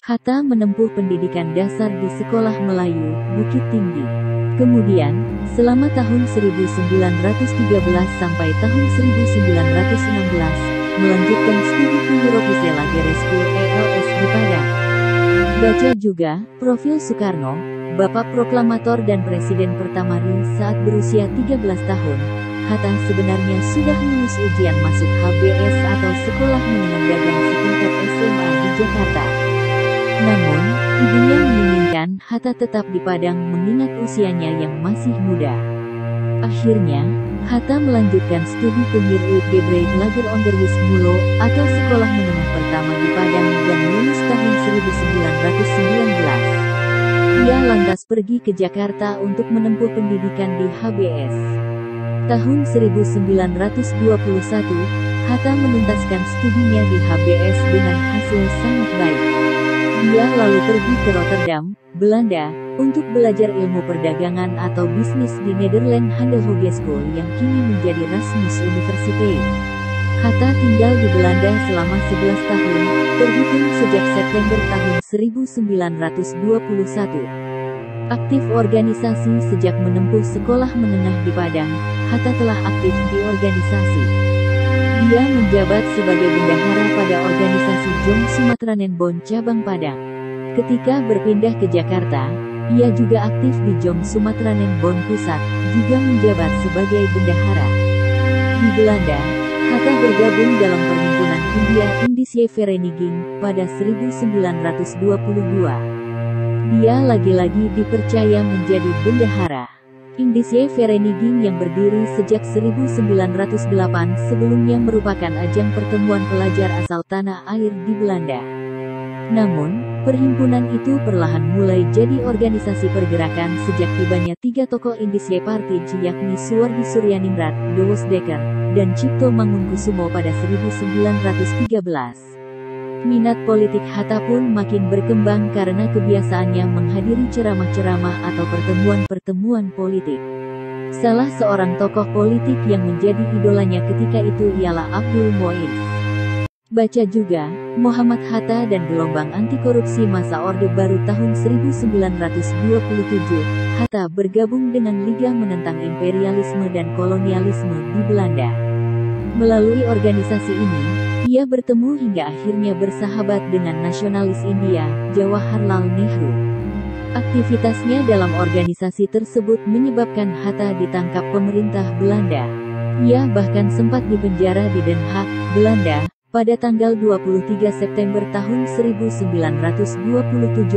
Hatta menempuh pendidikan dasar di Sekolah Melayu, Bukit Tinggi. Kemudian, selama tahun 1913 sampai tahun 1916, melanjutkan studi tinggi Ropisel Lageres School ELS di Padang. Baca juga, profil Soekarno, Bapak Proklamator dan Presiden pertama RI saat berusia 13 tahun. Hatta sebenarnya sudah lulus ujian masuk HBS atau Sekolah Menengah Dagang setingkat SMA di Jakarta. Namun, ibunya menginginkan Hatta tetap di Padang mengingat usianya yang masih muda. Akhirnya, Hatta melanjutkan studi tinggi Uitgebreid Lager Onderwijs Mulo atau Sekolah Menengah Pertama di Padang dan lulus tahun 1919. Ia lantas pergi ke Jakarta untuk menempuh pendidikan di HBS. Tahun 1921, Hatta menuntaskan studinya di HBS dengan hasil sangat baik. Dia lalu pergi ke Rotterdam, Belanda, untuk belajar ilmu perdagangan atau bisnis di Nederland Handel Hogeschool yang kini menjadi Rasmus Universiteit. Hatta tinggal di Belanda selama 11 tahun, terhitung sejak September tahun 1921. Aktif organisasi sejak menempuh sekolah menengah di Padang, Hatta telah aktif di organisasi. Dia menjabat sebagai bendahara pada organisasi Jong Sumatranenbond Cabang Padang. Ketika berpindah ke Jakarta, ia juga aktif di Jong Sumatranenbond Pusat, juga menjabat sebagai bendahara. Di Belanda, Hatta bergabung dalam Perhimpunan India Indische Vereniging pada 1922. Dia lagi-lagi dipercaya menjadi bendahara Indische Vereniging yang berdiri sejak 1908, sebelumnya merupakan ajang pertemuan pelajar asal tanah air di Belanda. Namun, perhimpunan itu perlahan mulai jadi organisasi pergerakan sejak tibanya tiga tokoh Indische Partij yakni Suwardi Suryaningrat, Douwes Dekker, dan Cipto Mangunkusumo pada 1913. Minat politik Hatta pun makin berkembang karena kebiasaannya menghadiri ceramah-ceramah atau pertemuan-pertemuan politik. Salah seorang tokoh politik yang menjadi idolanya ketika itu ialah Abdul Muiz. Baca juga, Muhammad Hatta dan gelombang anti korupsi masa Orde Baru tahun 1927, Hatta bergabung dengan Liga Menentang Imperialisme dan Kolonialisme di Belanda. Melalui organisasi ini, ia bertemu hingga akhirnya bersahabat dengan nasionalis India, Jawaharlal Nehru. Aktivitasnya dalam organisasi tersebut menyebabkan Hatta ditangkap pemerintah Belanda. Ia bahkan sempat dipenjara di Den Haag, Belanda, pada tanggal 23 September tahun 1927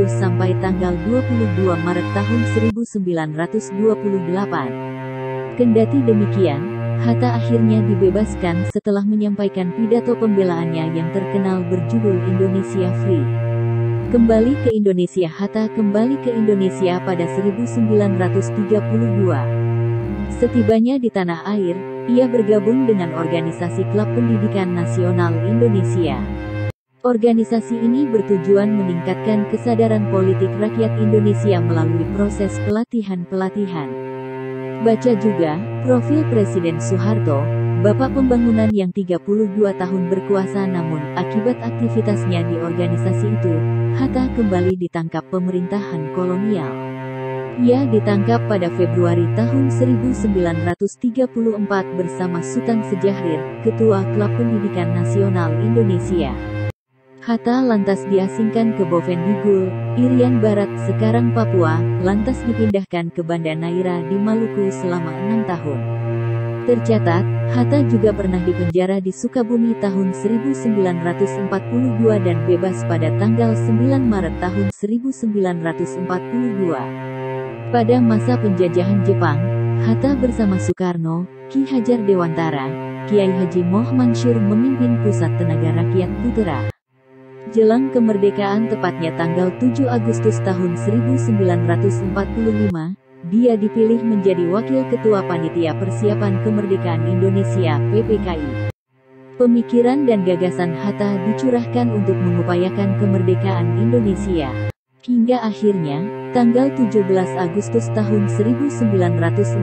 sampai tanggal 22 Maret tahun 1928. Kendati demikian, Hatta akhirnya dibebaskan setelah menyampaikan pidato pembelaannya yang terkenal berjudul Indonesia Free. Kembali ke Indonesia. Hatta kembali ke Indonesia pada 1932. Setibanya di tanah air, ia bergabung dengan organisasi Klub Pendidikan Nasional Indonesia. Organisasi ini bertujuan meningkatkan kesadaran politik rakyat Indonesia melalui proses pelatihan-pelatihan. Baca juga, profil Presiden Soeharto, Bapak Pembangunan yang 32 tahun berkuasa, namun akibat aktivitasnya di organisasi itu, Hatta kembali ditangkap pemerintahan kolonial. Ia ditangkap pada Februari tahun 1934 bersama Sutan Sejahrir, Ketua Klub Pendidikan Nasional Indonesia. Hatta lantas diasingkan ke Bovendigul, Irian Barat sekarang Papua, lantas dipindahkan ke Banda Neira di Maluku selama 6 tahun. Tercatat, Hatta juga pernah dipenjara di Sukabumi tahun 1942 dan bebas pada tanggal 9 Maret tahun 1942. Pada masa penjajahan Jepang, Hatta bersama Soekarno, Ki Hajar Dewantara, Kiai Haji Moh Mansur memimpin Pusat Tenaga Rakyat Putera. Jelang kemerdekaan tepatnya tanggal 7 Agustus tahun 1945, dia dipilih menjadi Wakil Ketua Panitia Persiapan Kemerdekaan Indonesia (PPKI). Pemikiran dan gagasan Hatta dicurahkan untuk mengupayakan kemerdekaan Indonesia. Hingga akhirnya, tanggal 17 Agustus tahun 1945,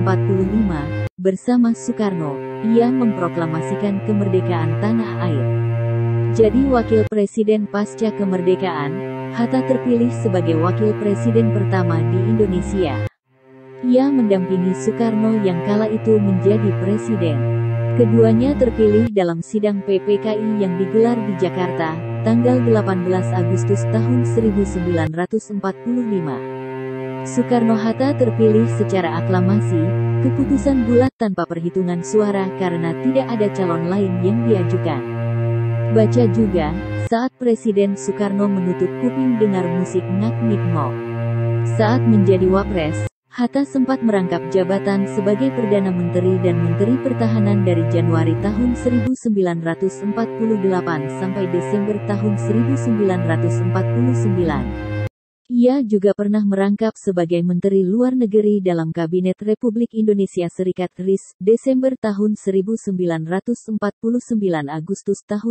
bersama Soekarno, ia memproklamasikan kemerdekaan tanah air. Jadi wakil presiden pasca kemerdekaan, Hatta terpilih sebagai wakil presiden pertama di Indonesia. Ia mendampingi Soekarno yang kala itu menjadi presiden. Keduanya terpilih dalam sidang PPKI yang digelar di Jakarta, tanggal 18 Agustus tahun 1945. Soekarno-Hatta terpilih secara aklamasi, keputusan bulat tanpa perhitungan suara karena tidak ada calon lain yang diajukan. Baca juga, saat Presiden Soekarno menutup kuping dengar musik ngak-ngik-ngok. Saat menjadi wapres, Hatta sempat merangkap jabatan sebagai Perdana Menteri dan Menteri Pertahanan dari Januari tahun 1948 sampai Desember tahun 1949. Ia juga pernah merangkap sebagai Menteri Luar Negeri dalam Kabinet Republik Indonesia Serikat RIS, Desember tahun 1949 Agustus tahun